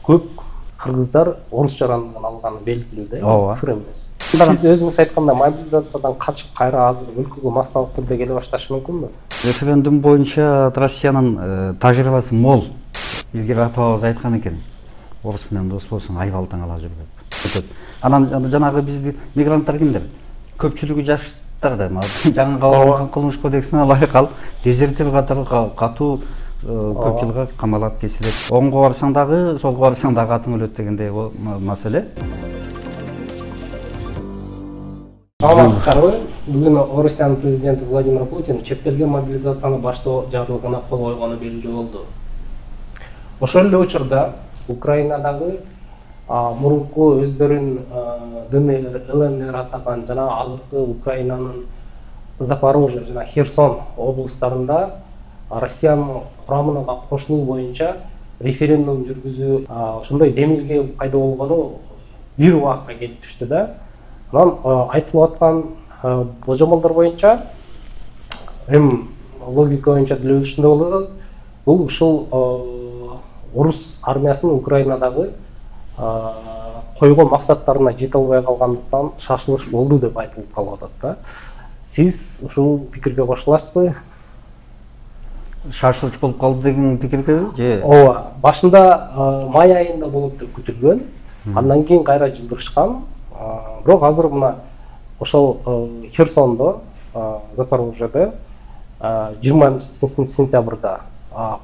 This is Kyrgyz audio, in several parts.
көп кыргыздар орус жарандыгын алганы белгилүү да, Ооба. сыр эмес. Сиз өзүңүз айткандай мобилизациядан качып кайра азыр өлкөгө массалык түрдө келе башташы мүмкүнбү? Референдум боюнча Россиянын тажрыйбасы мол. Илгери ата-бабабыз айткан экен, орус менен дос болсоң айбалтаң ала жүр деп. Анан жанагы бизди мигранттар кимдер? Көпчүлүгү жаштар да, жаңы кабылган кылмыш кодексине ылайык алып, дезертир катары катуу көп жылга камалат кесилет. Оңго барсаң дагы, солго барсаң дагы атың өлөт дегендей маселе. Саламатсыздарбы? Бүгүн Орусиянын президенти Владимир Путин чектелген мобилизацияны баштоо жарлыгына кол койгону белгилүү болду. Ошол эле учурда Украинадагы мурунку өздөрүн ДНР, ЛНР атаган жана азыркы Украинанын Запорожье жана Херсон облустарында Россиянын курамына кошулуу боюнча референдум жүргүзүү ошондой демилге пайда болгону бир убакка келип түштү да. Анан айтылып аткан божомолдор боюнча эми логика боюнча деле ушундай болот. Бул ушул орус армиясынын Украинадагы койгон максаттарына жете албай калгандыктан шашылыш болду деп айтылып калып атат да. Сиз ушул пикирге кошуласызбы? Шашылыш болуп калды деген пикирге же? Ооба, башында май айында болот деп күтүлгөн. Андан кийин кайра жылдырышкан. Бирок азыр мына ошол Херсондо, Запорожьеде 20 сентябрда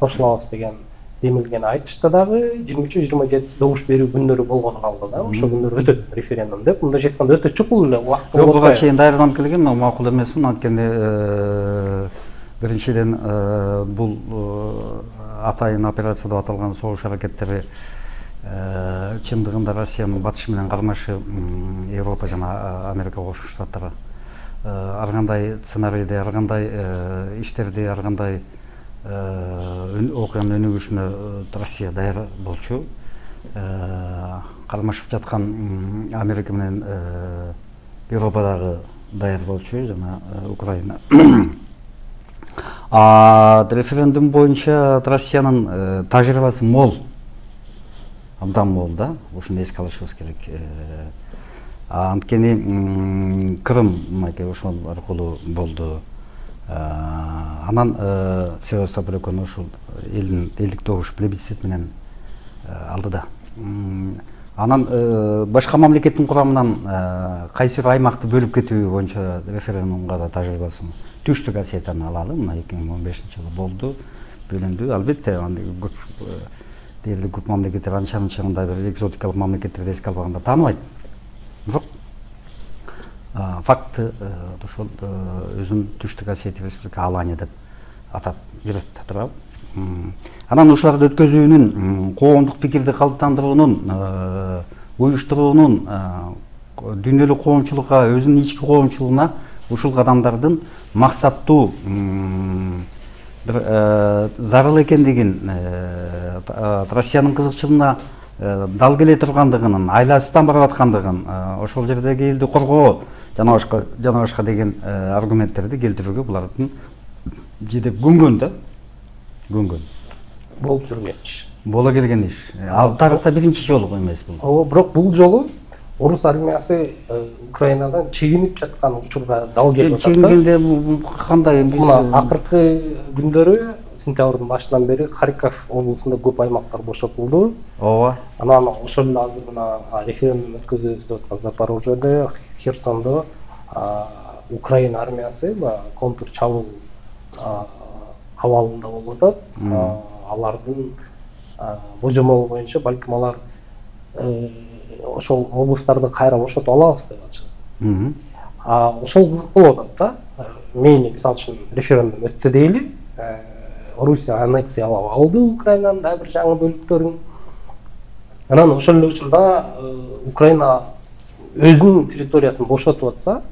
кошулабыз деген демилгени айтышты дагы, 23-27 добуш берүү күндөрү болгону калды да. Ошол күндөр өтөт референдум деп, мындай айтканда өтө чукул эле убакыт болот. Буга чейин даярданып келген, макул эмесмин, анткени биринчиден бул атайын операция деп аталган согуш аракеттери чындыгында Россиянын батышы менен кармашы Европа жана Америка Кошмо Штаттары ар кандай сценарийди, ар кандай иштерди, ар кандай окуянын өнүгүшүнө Россия даяр болчу. Кармашып жаткан Америка менен Европа дагы даяр болчу жана Украина. Референдум боюнча Россиянын тажрыйбасы мол. Абдан мол да, ушуну эске алышыбыз керек. Анткени Крым ошол аркылуу болду. Анан Севастополь өлкөнү ушул элдик добуш плебисцит менен алды да. Анан башка мамлекеттин курамынан кайсы бир аймакты бөлүп кетүү боюнча референдумга да тажрыйбасы Түштүк Осетияны алалы, мына 2015-жылы болду, бөлүндү. Албетте, дээрлик көп мамлекеттер анча-мынча мындай бир экзотикалык мамлекеттерди эске албаганда тааныбайт. Бирок факты ошол өзүн Түштүк Осетия Республика Алания деп атап жүрөт, туурабы? Анан ушуларды өткөзүүнүн, коомдук пикирди калыптандыруунун, уюштуруунун дүйнөлүк коомчулукка, өзүнүн ички коомчулугуна ушул кадамдардын максаттуу бир зарыл экендигин, Россиянын кызыкчылыгына дал келе тургандыгын, айласыздан барып аткандыгын, ошол жердеги элди коргоо жана башка деген аргументтерди келтирүүгө булардын жедеп көнгөн да. Көнгөн. Болуп жүргөн иш. Боло келген иш. Ал тарыхта биринчи жолу эмес бул. Ооба, бирок бул жолу орус армиясы Украинадан чегинип жаткан учурда дал келип атат. Чегингенде кандай биз акыркы күндөрү сентябрдын башынан бери Харьков облусунда көп аймактар бошотулду. Ооба. Анан ошол эле азыр мына референдум өткөзөбүз деп аткан Запорожьеде, Херсондо Украина армиясы контур чабуул абалында болуп атат. Алардын божомолу боюнча балким алар ошол облустарды кайра бошотуп алабыз деп атышат. Ошол кызык болуп атат да. Мейли мисалы үчүн референдум өттү дейли. Орусия аннексиялап алды Украинанын да бир жаңы бөлүктөрүн. Анан ошол эле учурда Украина өзүнүн территориясын бошотуп атса,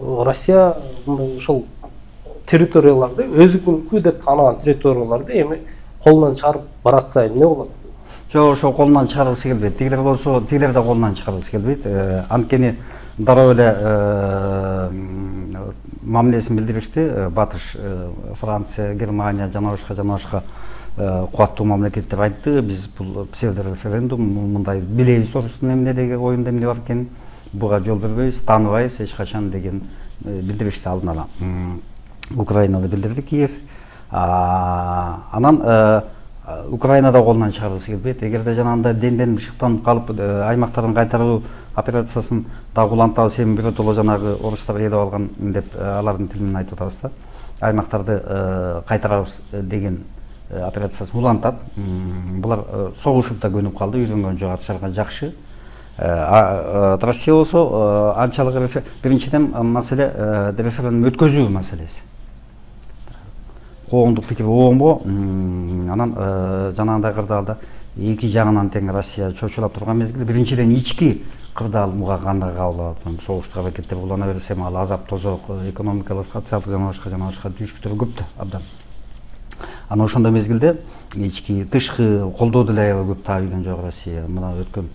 Россия ошол территорияларды өзүнүкү деп таанаган территорияларды эми колунан чыгарып баратса эмне болот? Жок, ошол колунан чыгаргысы келбейт. Тигилер болсо, тигилер да колунан чыгаргысы келбейт. Анткени дароо эле мамилесин билдиришти. Батыш, Франция, Германия жана башка кубаттуу мамлекет деп айтты. Биз бул псевдореферендум, мындай билебиз орустун эмнедеги оюнда эмне бар экенин, буга жол бербейбиз, тааныбайбыз эч качан деген билдиришти алдын ала. Украинада билдирди Киев. Анан Украинада колунан чыгаргысы келбейт. Эгерде жанагындай денден шыктанып калып аймактарын кайтаруу операциясын дагы улантабыз, эми биротоло жанагы орустар ээлеп алган деп алардын тилинен айтып атабыз да. Аймактарды кайтарабыз деген операциясын улантат. Булар согушуп да көнүп калды, үйрөнгөн жок, атышарга жакшы. Россия болсо анчалык биринчиден маселе референдум өткөзүү маселеси. Коомдук пикир оңбо, анан жанагындай кырдаалда эки жагынан тең Россия чочулап турган мезгилде биринчиден ички кырдаал буга кандай кабыл алат? Согуштук аракеттер улана берсе, ал азап тозок, экономикалык, социалдык жана башка түйүшкүтөр көп да абдан. Анан ошондой мезгилде ички тышкы колдоо деле аябай көп таап үйгөн жок Россия. Мына өткөн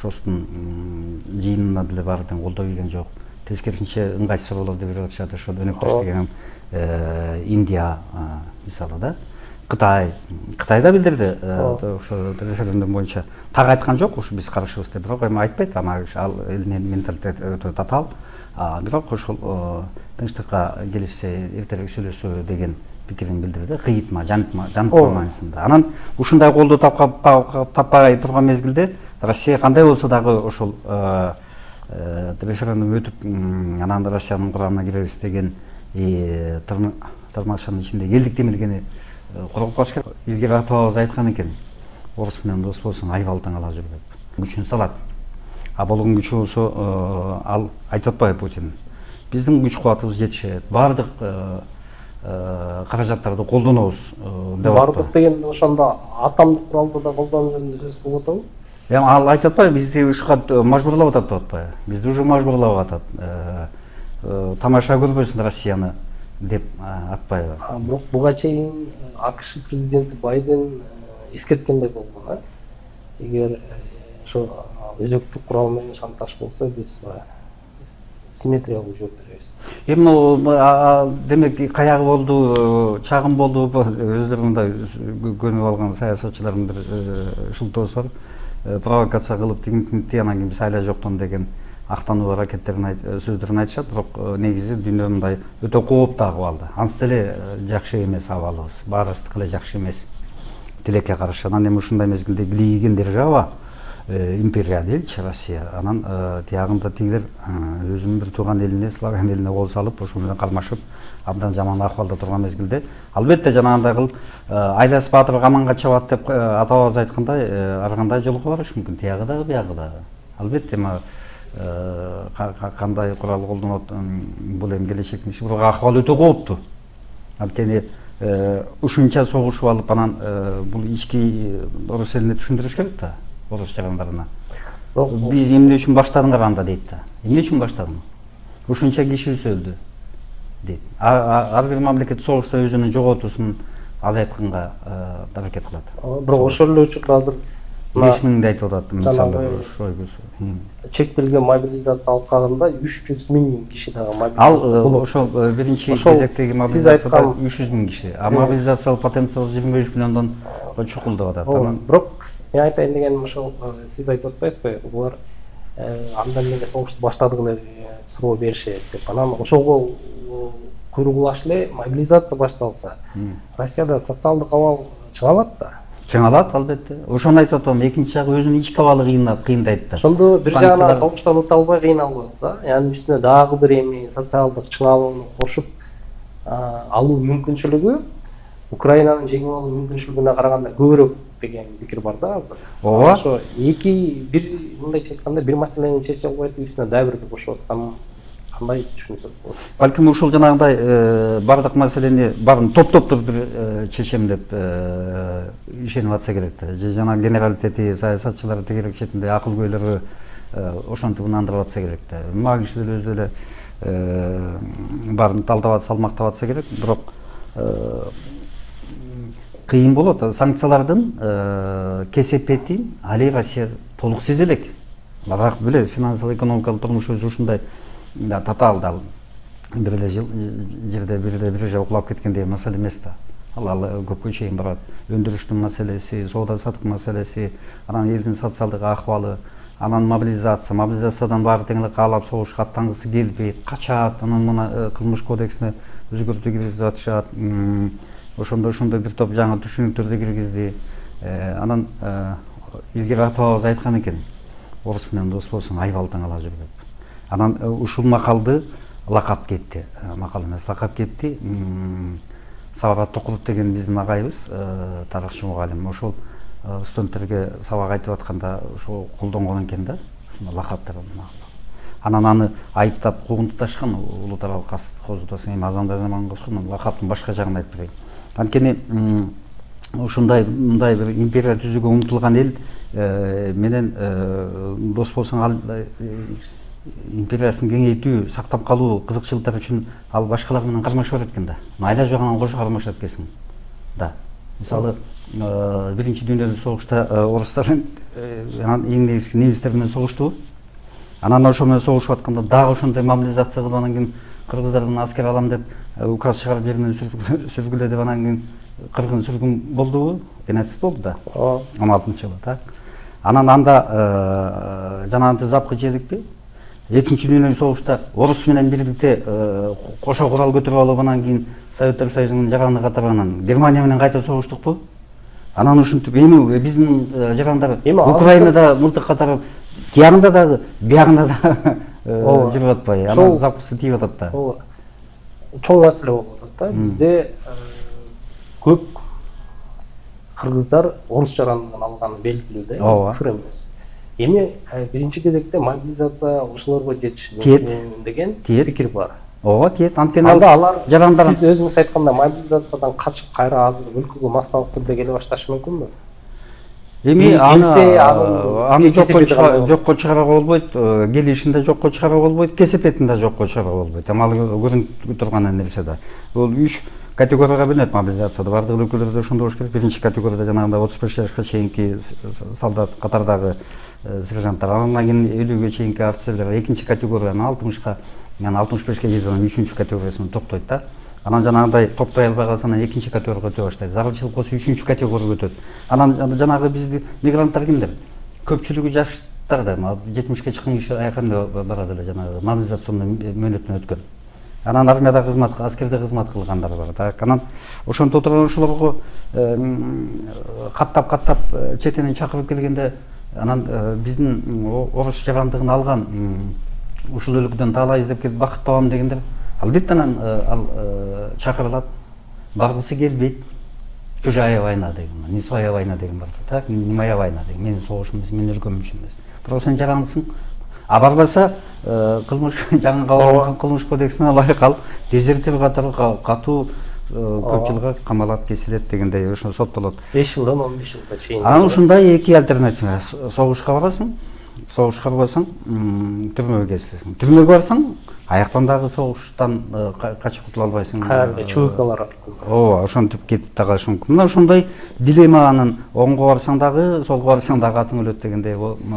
ШОСтун жыйынына деле баары тең колдоо үйгөн жок. Тескерисинче ыңгайсыз болот деп атышат. Ошол өнөктөш деген Индия мисалы да. Кытай да билдирди ошо референдум боюнча. Так айткан жок, ушу биз карашыбыз деп, бирок эми айтпайт, ама ал элдин менталитети өтө татаал. Бирок ошол тынчтыкка келишсе, эртерээк сүйлөшсө деген пикирин билдирди. Кыйытма, жанытма маанисинде. Анан ушундай колдоо таппай турган мезгилде Россия кандай болсо дагы ошол референдум өтүп, анан Россиянын курамына киребиз деген тармакчанын ичинде элдик демилгени коргоп калыш керек. Илгери ата-бабабыз айткан экен, орус менен дос болсоң айбалтың ала жүр деп. Күчүн салат. Болгон күчү болсо ал айтып атпайбы Путин. Биздин күч кубатыбыз жетишет. Бардык каражаттарды колдонобуз деп атты. Бардык деген ошондо атомдук куралды да колдонуу жөнүндө сөз болуп атабы? Эми ал айтып атпайбы, бизди ушуга мажбурлап атат деп атпайбы? Бизди уже мажбурлап атат. Тамаша көрбөсүн Россияны деп атпайбы? Бирок буга чейин АКШ президенти Байден эскерткендей болгон, эгер ошо өзөктүк курал менен шантаж болсо, биз симметриялык жооп беребиз. Эми демек каягы болду, чагым болду, өздөрү мындай көнүп алган саясатчылардын бир шылтоосу бар. Провокация кылып тигинтинти, анан кийин биз айла жоктон деген актануу аракеттерин сөздөрүн айтышат, бирок негизи дүйнө мындай өтө кооптуу абалда. Ансы деле жакшы эмес абалыбыз, баарыбыздыкы эле жакшы эмес. Тилекке каршы. Анан эми ушундай мезгилде бийлигин держава, империя дейчи Россия. Анан тиягында тигилер өзүнүн бир тууган элине, славян элине кол салып, ошол менен кармашып, абдан жаман акыбалда турган мезгилде, албетте жанагындай кылып айласы баатыр каманга чабат деп ата-бабабыз айткандай, ар кандай жолго барыш мүмкүн, тиягы дагы биягы дагы. Албетте кандай курал колдонот, бул эми келечектин иши, бирок акыбал өтө кооптуу. Анткени ушунча согушуп алып, анан бул ички орус элине түшүндүрүш керек да, орус жарандарына. Биз эмне үчүн баштадыңар анда дейт да. Эмне үчүн баштадың? Ушунча кишибиз өлдү дейт. Ар бир мамлекет согушта өзүнүн жоготуусун азайтканга аракет кылат. Бирок ошол эле учурда азыр 5000 айтып атат, мисалы ошой чектелген мобилизация алкагында 300 000 киши дагы мобилизация. Ал ошол биринчи кезектеги мобилизацияда 300 000 киши. А мобилизациялык потенциал 25 миллиондон чукул деп атат. Бирок мен айтайын дегеним ошол, сиз айтып атпайсызбы, булар андан эле согушту баштадык эле суроо беришет деп. Анан ошого куйругулаш эле мобилизация башталса, Россияда социалдык абал чыңалат да. Чыңалат, албетте. Ошону айтып атам, экинчи жагы өзүнүн ички абалы кыйындайт да. Ошондо бир жагынан согуштан өтө албай кыйналып атса, яны үстүнө дагы бир эми социалдык чыңалууну кошуп алуу мүмкүнчүлүгү Украинанын жеңип алуу мүмкүнчүлүгүнө караганда көбүрөөк деген пикир бар да азыр. Ооба. Ошо бир мындайча айтканда бир маселени чече албай үстүнө дагы бирди кошуп аткан, кандай түшүнсөк болот? Балким ушул жанагындай бардык маселени баарын топтоп бир чечем деп ишенип атса керек да. Же жана генералитети, саясатчылары тегерек четинде акыл-көйлөрү ошентип ынандырып атса керек да. Мага киши деле өзү деле баарын талдап атса, салмактап атса керек, бирок кыйын болот. Санкциялардын кесепетин али Россия толук сезе элек. Бирок билет, финансылык экономикалык турмуш өзү ушундай татаал да, бир эле жерде бир жаба кулап кеткендей маселе эмес да. ал көпкө чейин барат. Өндүрүштүн маселеси, соода саттык маселеси, анан элдин социалдык акыбалы, анан мобилизациядан баары тең эле каалап согушка аттангысы келбейт, качат, анан мына кылмыш кодексине өзгөртүү киргизип атышат. Ошондой бир топ жаңы түшүнүктөрдү киргизди. Анан илгери ата-бабабыз айткан экен, орус менен дос болсоң айбалтаң ала жүр деп. Анан ушул макалды лакап кетти. Макал эмес, лакап кетти. Сабат Токуров деген биздин агайыбыз, тарыхчы мугалим, ошол студенттерге сабак айтып атканда ошо колдонгон экен да, лакаптар. Анан аны айыптап куугунтукташкан, улут аралык кастык козутасың, эми азанда заман кылышкан, лакаптын башка жагын айтып берейин. Анткени мындай бир империя түзүүгө умтулган эл менен дос болсоң ал империясын кеңейтүү, сактап калуу кызыкчылыктар үчүн ал башкалар менен кармаша берет экен да. Айла жагынан кошо кармашат экенсиң да. Мисалы, биринчи дүйнөлүк согушта орустар анан эң негизги немистер менен согушту. Анан ошо менен согушуп атканда дагы ошондой мобилизация кылып, анан кийин кыргыздардан аскер алам деп указ чыгарып жеринен сүргүлө деп, анан кийин кыргын сүргүн болдубу? Геноцид болду да. 16-жылы так. Анан анда жанагынтип запкы жедикпи? Экинчи дүйнөлүк согушта орус менен бирликте кошо курал көтөрүп алып, анан кийин Советтер Союзунун жараны катары анан Германия менен кайта согуштукпу? Анан ушинтип эми биздин жарандар Украинада мылтык катары тиягында дагы, биягында да жүрүп атпайбы? Анан запкысы тийип атат да. Чоң маселе болуп атат да. Бизде көп кыргыздар орус жарандыгын алганы белгилүү да, сыр эмес. Эми биринчи кезекте мобилизация ошолорго жетиши деген пикир бар. Ооба, тиет. Анткени алар жарандар, сиз өзүңүз айткандай мобилизациядан качып кайра азыр өлкөгө массалык түрдө келе башташы мүмкүнбү? Эми аны жокко чыгарууга болбойт, келишин да жокко чыгарууга болбойт, кесепетин да жокко чыгарууга болбойт. Ал көрүнүп турган нерсе да. Бул 3 категорияга бөлүнөт мобилизацияда. Бардык өлкөлөрдө ошондой болуш керек. Биринчи категорияда жанагындай 35 жашка чейинки солдат катардагы сержанттар, андан кийин 50ге чейинки офицерлер, экинчи категорияны 60ка, анан 65ке жетип анан 3-үнчү категориясына топтойт да. Анан жанагындай топтой албай калса, анан экинчи категорияга өтө баштайт. Зарылчылык болсо 3-үнчү категорияга өтөт. Анан жанагы бизди мигранттар кимдер? Көпчүлүгү жаштар да, 70ке чыккан киши аякында барат эле, жанагы мобилизационный мөөнөтүнөн өткөн. Анан армияда кызмат, аскерде кызмат кылгандар бар. Так, анан ошонто турган ошолорго каттап четенен чакырып келгенде, анан биздин орус жарандыгын алган ушул өлкөдөн таалай издеп келип бакыт табам дегендер, албетте анан ал чакырылат, баргысы келбейт. Чужая война деген, не своя война деген бар. Так, не моя война деген, менин согушум эмес, менин өлкөм үчүн эмес. Бирок сен жарандысың. А барбаса кылмыш жаңы кабылган кылмыш кодексине ылайык ал дезертир катары катуу көп жылга камалат, кесилет дегендей ошо соттолот. 5 жылдан 15 жылга чейин. Анан ушундай эки альтернатива: согушка барасың, согушка барбасаң түрмөгө кесилесиң. Түрмөгө барсаң, аяктан дагы согуштан качып кутула албайсың. ЧВКлар аркылуу. Ооба, ошентип кетип да калышы мүмкүн. Мына ушундай дилемманын оңго барсаң дагы, солго барсаң дагы атың өлөт дегендей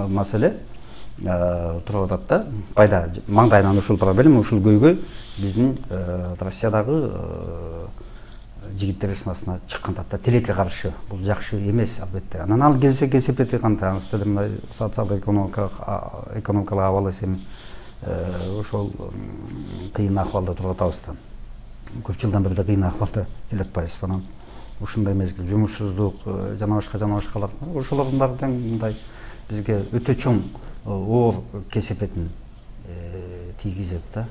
маселе туруп атат да. Пайда маңдайынан ушул проблема, ушул көйгөй биздин Россиядагы жигиттер арасына чыкканда да тилекке каршы. Бул жакшы эмес албетте. Анан ал келсе кесепети кандай, анысы мындай социалдык экономикалык абалы эми ошол кыйын акыбалда туруп атабыз да. Көп жылдан бери кыйын акыбалда келе атпайбызбы. Анан ушундай мезгил жумушсуздук жана башкалар, ошолордун баары тең мындай бизге өтө чоң оор кесепетин тийгизет да.